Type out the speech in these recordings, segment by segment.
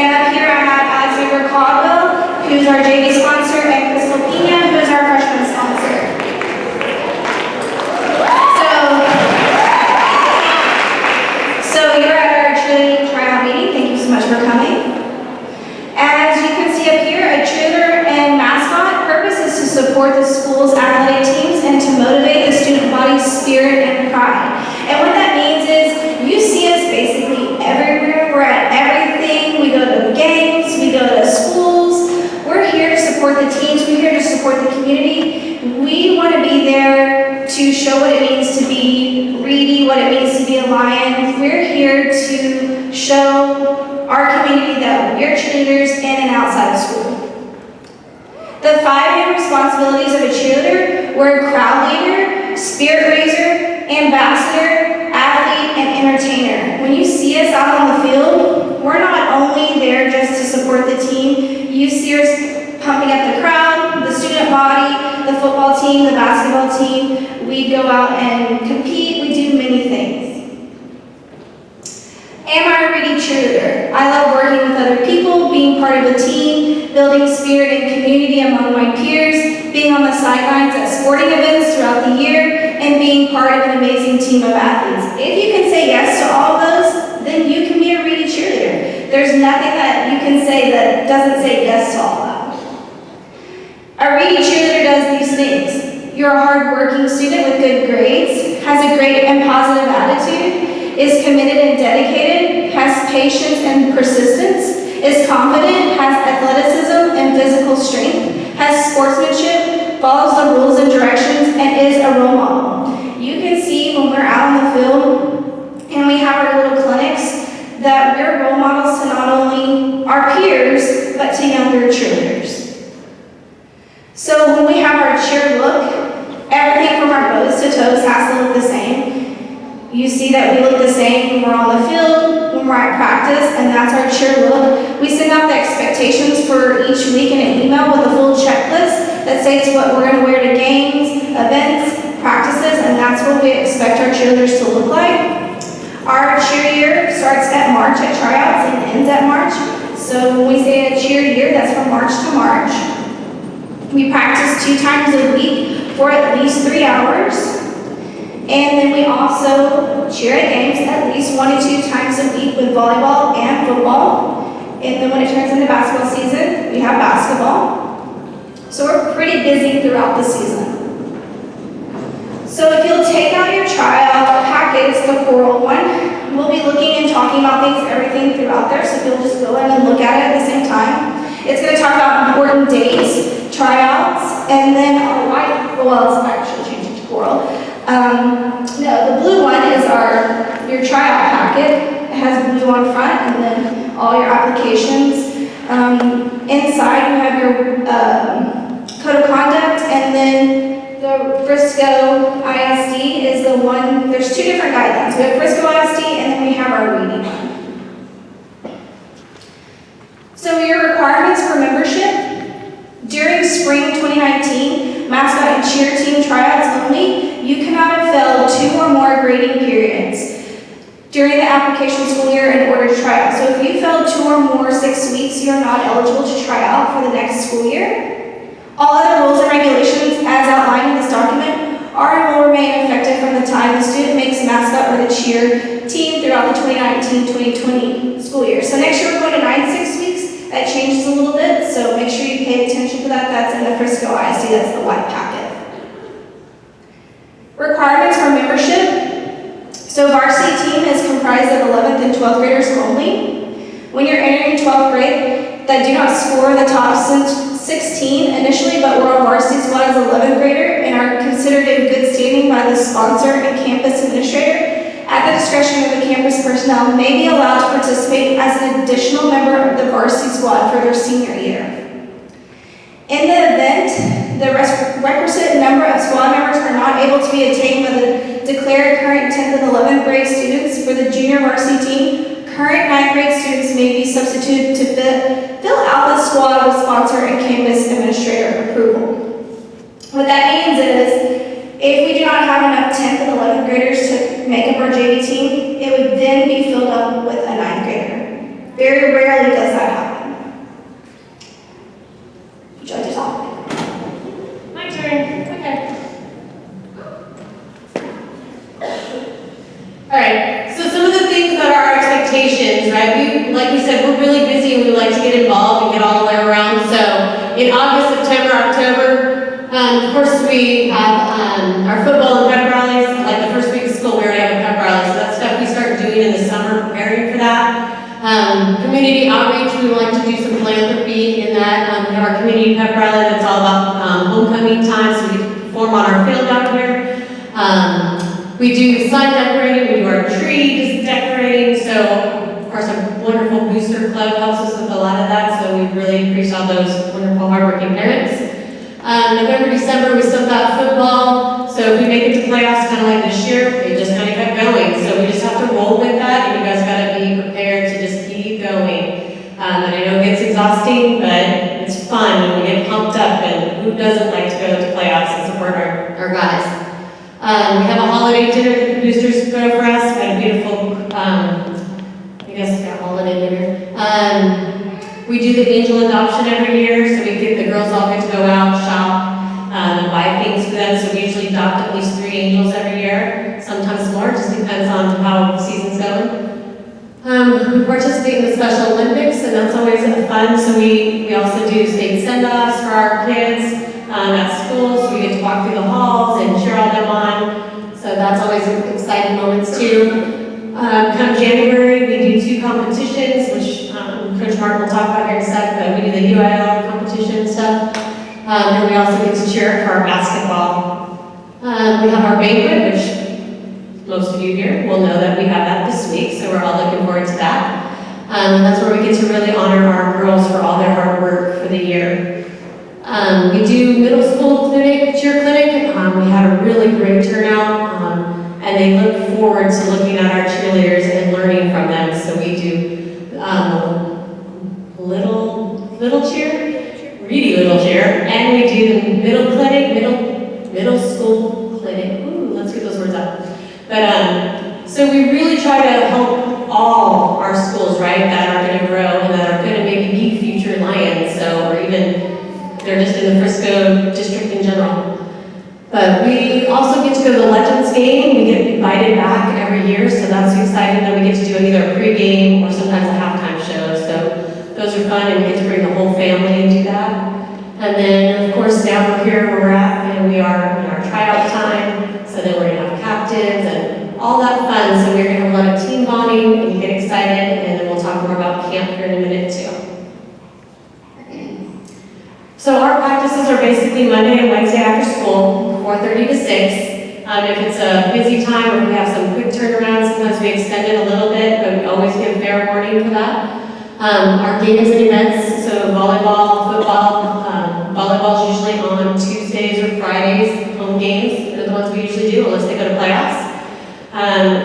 And up here I have Alexander Caldwell, who's our JV sponsor, and Crystal Pina, who's our freshman sponsor. So you're at our cheerleading tryout meeting. Thank you so much for coming. As you can see up here, a cheerleader and mascot purpose is to support the school's athletic teams and to motivate the student body's spirit and pride. And what that means is you see us basically everywhere. We're at everything. We go to games, we go to schools. We're here to support the teams. We're here to support the community. We want to be there to show what it means to be Reedy, what it means to be a Lion. We're here to show our community that we're cheerleaders in and outside of school. The 5 main responsibilities of a cheerleader were crowd leader, spirit raiser, ambassador, athlete, and entertainer. When you see us out on the field, we're not only there just to support the team. You see us pumping up the crowd, the student body, the football team, the basketball team. We go out and compete. We do many things. Am I a Reedy cheerleader? I love working with other people, being part of a team, building spirit and community among my peers, being on the sidelines at sporting events throughout the year, and being part of an amazing team of athletes. If you can say yes to all of those, then you can be a Reedy cheerleader. There's nothing that you can say that doesn't say yes to all of that. A Reedy cheerleader does these things. You're a hard-working student with good grades, has a great and positive attitude, is committed and dedicated, has patience and persistence, is confident, has athleticism and physical strength, has sportsmanship, follows the rules and directions, and is a role model. You can see when we're out in the field and we have our little clinics that we're role models to not only our peers, but to younger cheerleaders. So when we have our cheer look, everything from our bows to toes has to look the same. You see that we look the same when we're on the field, when we're at practice, and that's our cheer look. We send out the expectations for each week in an email with a full checklist that states what we're going to wear to games, events, practices, and that's what we expect our cheerleaders to look like. Our cheer year starts at March at Tryouts and ends at March. So when we say a cheer year, that's from March to March. We practice 2 times a week for at least 3 hours. And then we also cheer at games at least 1 to 2 times a week with volleyball and football. And then when it turns into basketball season, we have basketball. So we're pretty busy throughout the season. So if you'll take out your tryout packet, it's the coral one. We'll be looking and talking about everything throughout there. So if you'll just go ahead and look at it at the same time. It's going to talk about important dates, tryouts, and then our white, well, it's actually changing to coral. No, the blue one is your tryout packet. It has blue on front and then all your applications. Inside you have your code of conduct, and then the Frisco ISD is the one. There's 2 different guidelines. We have Frisco ISD and then we have our Reedy one. So your requirements for membership. During spring 2019, mascot and cheer team tryouts only, you cannot have failed 2 or more grading periods during the application school year in order to try out. So if you failed 2 or more 6 weeks, you're not eligible to try out for the next school year. All other rules and regulations as outlined in this document are and will remain effective from the time the student makes mascot or the cheer team throughout the 2019-2020 school year. So next year we're going to 9 6 weeks. That changes a little bit, so make sure you pay attention to that. That's in the Frisco ISD, that's the white packet. Requirements for membership. So varsity team is comprised of 11th and 12th graders only. When you're entering 12th grade, that do not score the top 16 initially, but we're on varsity squad as 11th grader and are considered in good standing by the sponsor and campus administrator. At the discretion of the campus personnel, may be allowed to participate as an additional member of the varsity squad for their senior year. In the event, the requisite number of squad members are not able to be attained by the declared current 10th and 11th grade students for the junior varsity team, current 9th grade students may be substituted to fill out the squad with sponsor and campus administrator approval. What that means is, if we do not have enough 10th and 11th graders to make up our JV team, it would then be filled up with a 9th grader. Very rarely does that happen. Would you like to talk? My turn. Okay. All right. So some of the things that are our expectations, right? Like we said, we're really busy and we like to get involved and get all the way around. So in August, September, October, of course we have our football and pep rallies. Like the first week of school, we already have a pep rally. So that's stuff we start doing in the summer, preparing for that. Community outreach, we like to do some philanthropy in that. We have our community pep rally that's all about homecoming time, so we perform on our field out here. We do sign decorating, we do our tree just decorating, so of course our wonderful booster club helps us with a lot of that, so we really appreciate all those wonderful hardworking parents. November, December, we still got football, so if we make it to playoffs kind of like this year, it just kind of kept going, so we just have to roll with that, and you guys got to be prepared to just keep going. And I know it gets exhausting, but it's fun when we get pumped up, and who doesn't like to go to playoffs and support our guys. We have a holiday dinner that the boosters throw for us. We had a beautiful, holiday dinner. We do the angel adoption every year, so the girls all get to go out, shop, and buy things for them. So we usually adopt at least 3 angels every year, sometimes more, just depends on how the season's going. We participate in the Special Olympics, and that's always fun. So we also do state send-offs for our kids. At school, so we get to walk through the halls and cheer all them on. So that's always exciting moments too. Come January, we do 2 competitions, which Coach Mark will talk about here in a sec, but we do the UIL competition and stuff. And we also get to cheer for our basketball. We have our banquet, which most of you here will know that we have that this week, so we're all looking forward to that. And that's where we get to really honor our girls for all their hard work for the year. We do middle school cheer clinic. We had a really great turnout, and they look forward to looking at our cheerleaders and learning from them. So we do little cheer, Reedy little cheer, and we do the middle school clinic. Ooh, let's get those words out. But so we really try to help all our schools, right, that are going to grow and that are going to maybe be future Lions. So or even they're just in the Frisco district in general. But we also get to go to the Legends game. We get invited back every year, so that's exciting. Then we get to do either a pre-game or sometimes a halftime show. So those are fun, and we get to bring the whole family and do that. And then, of course, now we're here where we're at, and we are in our tryout time. So then we're going to have captains and all that fun. So we're going to have a lot of team bonding and get excited, and then we'll talk more about camp here in a minute too. So our practices are basically Monday and Wednesday after school, 4:30 to 6. If it's a busy time or we have some quick turnarounds, sometimes we extend it a little bit, but we always give fair warning for that. Our games and events, so volleyball, football, volleyball is usually on Tuesdays or Fridays, home games. They're the ones we usually do unless they go to playoffs.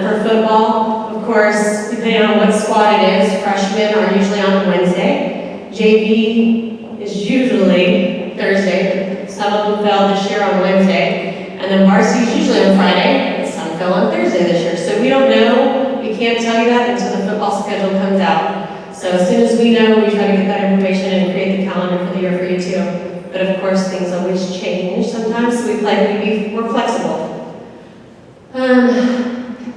For football, of course, depending on what squad it is, freshmen are usually on Wednesday. JV is usually Thursday. Some of them fell this year on Wednesday. And then varsity is usually on Friday. Some fell on Thursday this year. So we don't know. We can't tell you that until the football schedule comes out. So as soon as we know, we try to get that information and create the calendar for the year for you too. But of course, things always change sometimes, so we're flexible.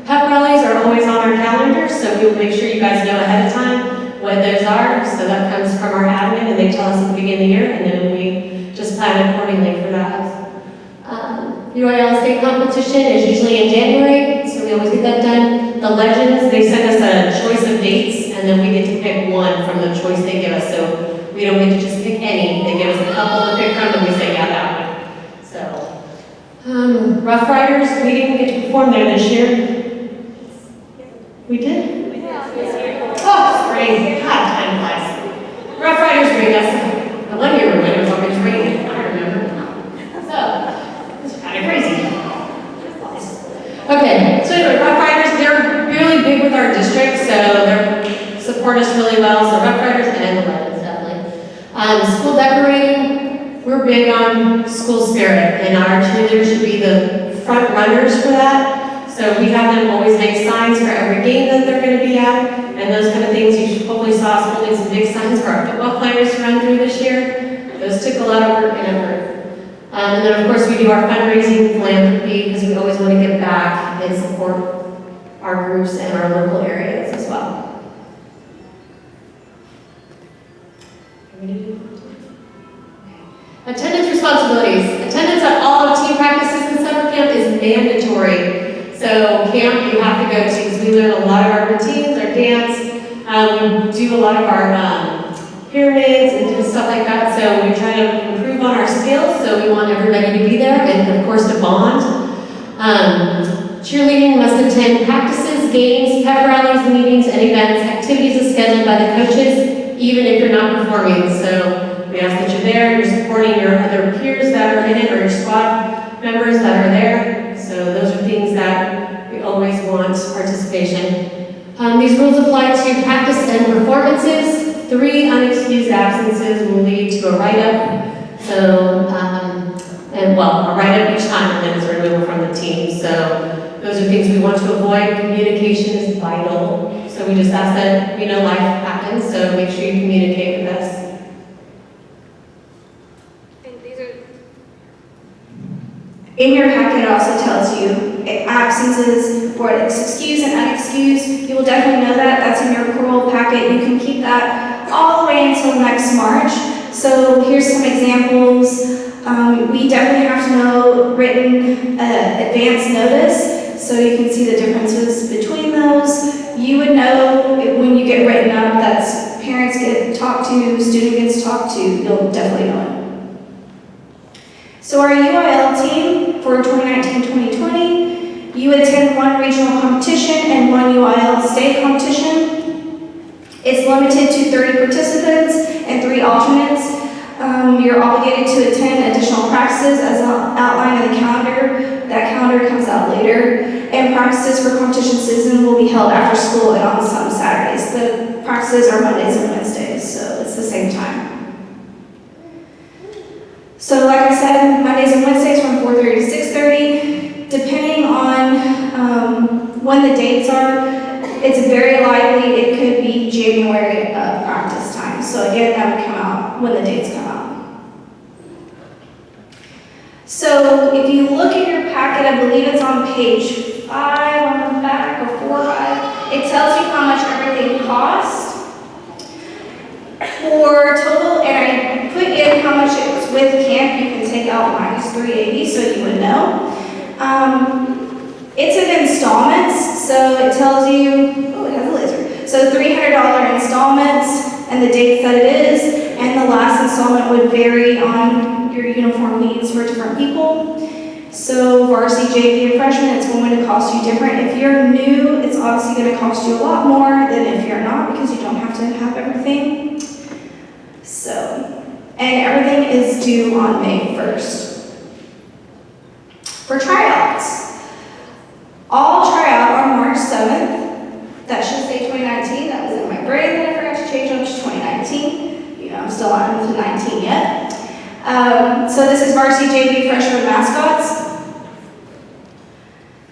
Pep rallies are always on our calendar, so we'll make sure you guys know ahead of time what those are. So that comes from our admin, and they tell us at the beginning of the year, and then we just plan accordingly for that. UIL state competition is usually in January, so we always get that done. The Legends, they send us a choice of dates, and then we get to pick one from the choice they give us. So we don't get to just pick any. They give us a couple to pick from, and we say, yeah, that one. So, Rough Riders, we didn't get to perform there this year. We did? Oh, spring. God, time flies. Rough Riders bring us. The 1 year when it was always raining, I remember. So, it's kind of crazy. Okay, so anyway, Rough Riders, they're really big with our district, so they support us really well. So Rough Riders and the Legends, definitely. School decorating, we're big on school spirit, and our cheerleaders should be the front runners for that. So we have them always make signs for every game that they're going to be at, and those kind of things. You hopefully saw us holding some big signs for our football players to run through this year. Those took a lot of work and effort. And then of course we do our fundraising philanthropy because we always want to give back and support our groups and our local areas as well. Attendance responsibilities. Attendance at all of team practices and summer camp is mandatory. So camp you have to go to because we learn a lot of our routines, our dance. We do a lot of our pyramids and stuff like that. So we try to improve on our skills. So we want everybody to be there and of course to bond. Cheerleading must attend practices, games, pep rallies, meetings, and events. Activities as scheduled by the coaches, even if you're not performing. So we ask that you're there, you're supporting your other peers that are in it, or your squad members that are there. So those are things that we always want participation. These rules apply to practice and performances. 3 unexcused absences will lead to a write-up. So, a write-up each time, and then it's removal from the team. So those are things we want to avoid. Communication is vital. So we just ask that, life happens, so make sure you communicate with us. In your packet, it also tells you absences, or excused and unexcused. You will definitely know that. That's in your parole packet. You can keep that all the way until next March. So here's some examples. We definitely have to know written advance notice, so you can see the differences between those. You would know when you get written up, that's parents get talked to, student gets talked to. You'll definitely know it. So our UIL team for 2019-2020, you attend 1 regional competition and 1 UIL state competition. It's limited to 30 participants and 3 alternates. You're obligated to attend additional practices as outlined in the calendar. That calendar comes out later. And practices for competition season will be held after school and on some Saturdays. The practices are Mondays and Wednesdays, so it's the same time. So like I said, Mondays and Wednesdays from 4:30 to 6:30. Depending on when the dates are, it's very likely it could be January practice time. So again, that would come out when the dates come out. So if you look at your packet, I believe it's on page 5 on the back, or 4 or 5, it tells you how much everything costs. For total, and I put in how much it was with camp. You can take out minus 380 so you would know. It's in installments, so it tells you, oh, it has a laser. So $300 installments and the dates that it is, and the last installment would vary on your uniform needs for different people. So varsity, JV, and freshman, it's going to cost you different. If you're new, it's obviously going to cost you a lot more than if you're not, because you don't have to have everything. So, and everything is due on May 1st. For tryouts, all tryout on March 7th. That should say 2019. That was in my brain that I forgot to change on to 2019. I'm still on to 19 yet. So this is varsity, JV, freshman mascots.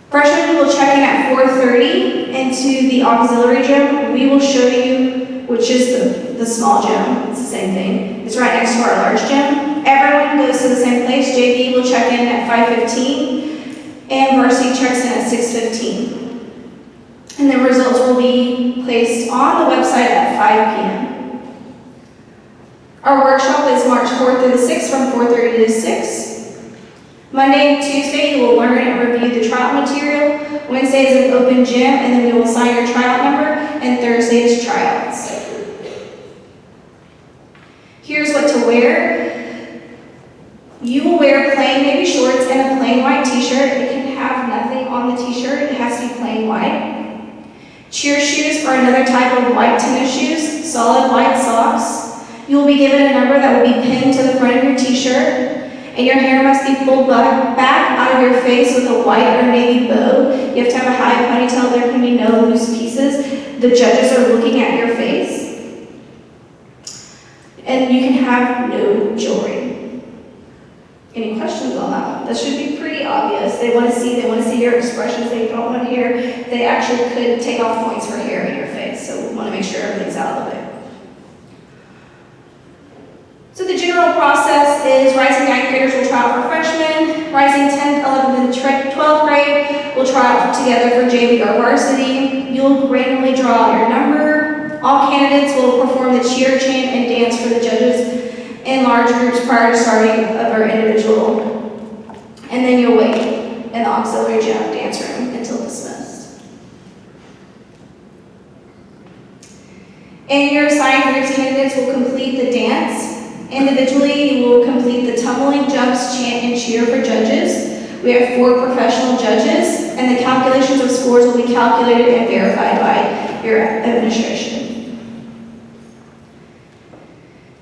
Freshmen will check in at 4:30 into the auxiliary gym. We will show you, which is the small gym. It's the same thing. It's right next to our large gym. Everyone goes to the same place. JV will check in at 5:15, and varsity checks in at 6:15. And the results will be placed on the website at 5 p.m. Our workshop is March 4th through the 6th from 4:30 to 6. Monday and Tuesday, you will learn and review the tryout material. Wednesday is an open gym, and then we will assign your tryout number, and Thursday is tryouts. Here's what to wear. You will wear plain navy shorts and a plain white t-shirt. It can have nothing on the t-shirt. It has to be plain white. Cheer shoes are another type of white tennis shoes, solid white socks. You will be given a number that will be pinned to the front of your t-shirt. And your hair must be pulled back out of your face with a white or navy bow. You have to have a high ponytail. There can be no loose pieces. The judges are looking at your face. And you can have no jewelry. Any questions on that one? That should be pretty obvious. They want to see your expressions. They don't want hair. They actually could take off points for hair in your face, so we want to make sure everything's out of the way. So the general process is rising 9th graders will try out for freshmen, rising 10th, 11th, and 12th grade will try out together for JV or varsity. You'll randomly draw your number. All candidates will perform the cheer, chant, and dance for the judges in large groups prior to starting of our individual. And then you'll wait in the auxiliary dance room until dismissed. In your assigned groups, candidates will complete the dance. Individually, you will complete the tumbling, jumps, chant, and cheer for judges. We have 4 professional judges, and the calculations of scores will be calculated and verified by your administration.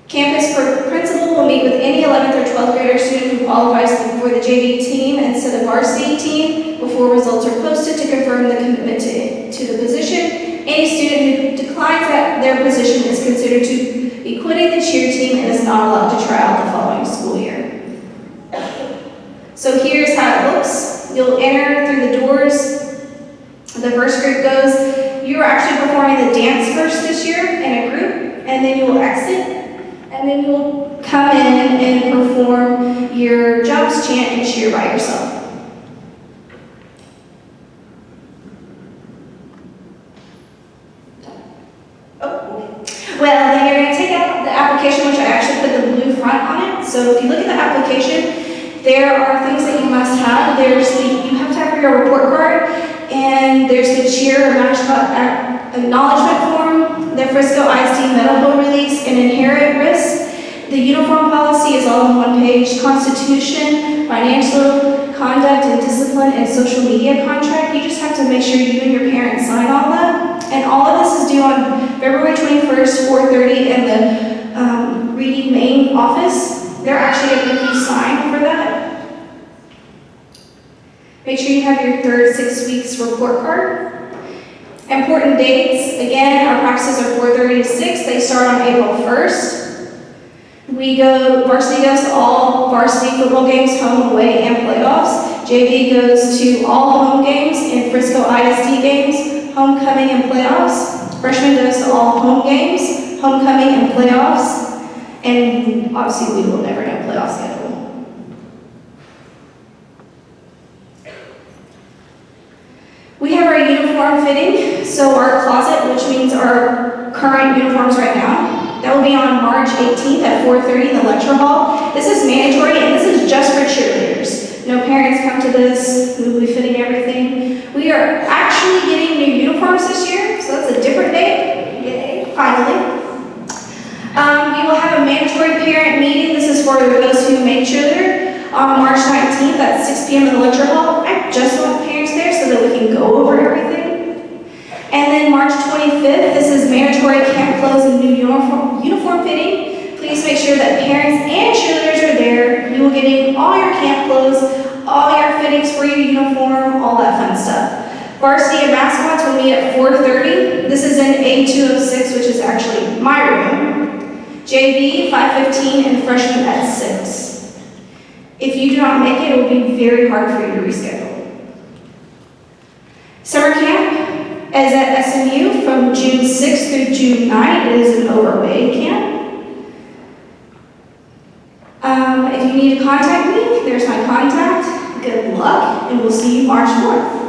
Campus principal will meet with any 11th or 12th grader student who qualifies for the JV team instead of varsity team before results are posted to confirm the commitment to the position. Any student who declines their position is considered to be quitting the cheer team and is not allowed to try out the following school year. So here's how it looks. You'll enter through the doors. The first group goes. You are actually performing the dance first this year in a group, and then you will exit. And then you'll come in and perform your jumps, chant, and cheer by yourself. Well, then you're going to take out the application, which I actually put the blue front on it. So if you look at the application, there are things that you must have. You have to have your report card, and there's the cheer or mascot acknowledgement form, the Frisco ISD medical release, and inherent risk. The uniform policy is all on one page. Constitution, financial conduct and discipline, and social media contract. You just have to make sure you and your parents sign all that. And all of this is due on February 21st, 4:30 in the Reedy main office. They're actually going to make you sign for that. Make sure you have your third 6 weeks report card. Important dates, again, our practices are 4:30 to 6. They start on April 1st. Varsity goes to all varsity football games, home, away, and playoffs. JV goes to all home games and Frisco ISD games, homecoming and playoffs. Freshman goes to all home games, homecoming and playoffs. And obviously we will never know playoff schedule. We have our uniform fitting, so our closet, which means our current uniforms right now, that will be on March 18th at 4:30 in the lecture hall. This is mandatory, and this is just for cheerleaders. No parents come to this. We will be fitting everything. We are actually getting new uniforms this year, so that's a different day. Yay, finally. We will have a mandatory parent meeting. This is for those who make cheerleader on March 19th at 6 p.m. in the lecture hall. I just want parents there so that we can go over everything. And then March 25th, this is mandatory camp clothes and new uniform fitting. Please make sure that parents and cheerleaders are there. You will get in all your camp clothes, all your fittings for your uniform, all that fun stuff. Varsity and mascots will meet at 4:30. This is in A206, which is actually my room. JV, 5:15, and freshmen at 6. If you do not make it, it will be very hard for you to reschedule. Summer camp is at SMU from June 6th through June 9th. It is an overway camp. If you need to contact me, there's my contact. Good luck, and we'll see you March 4th.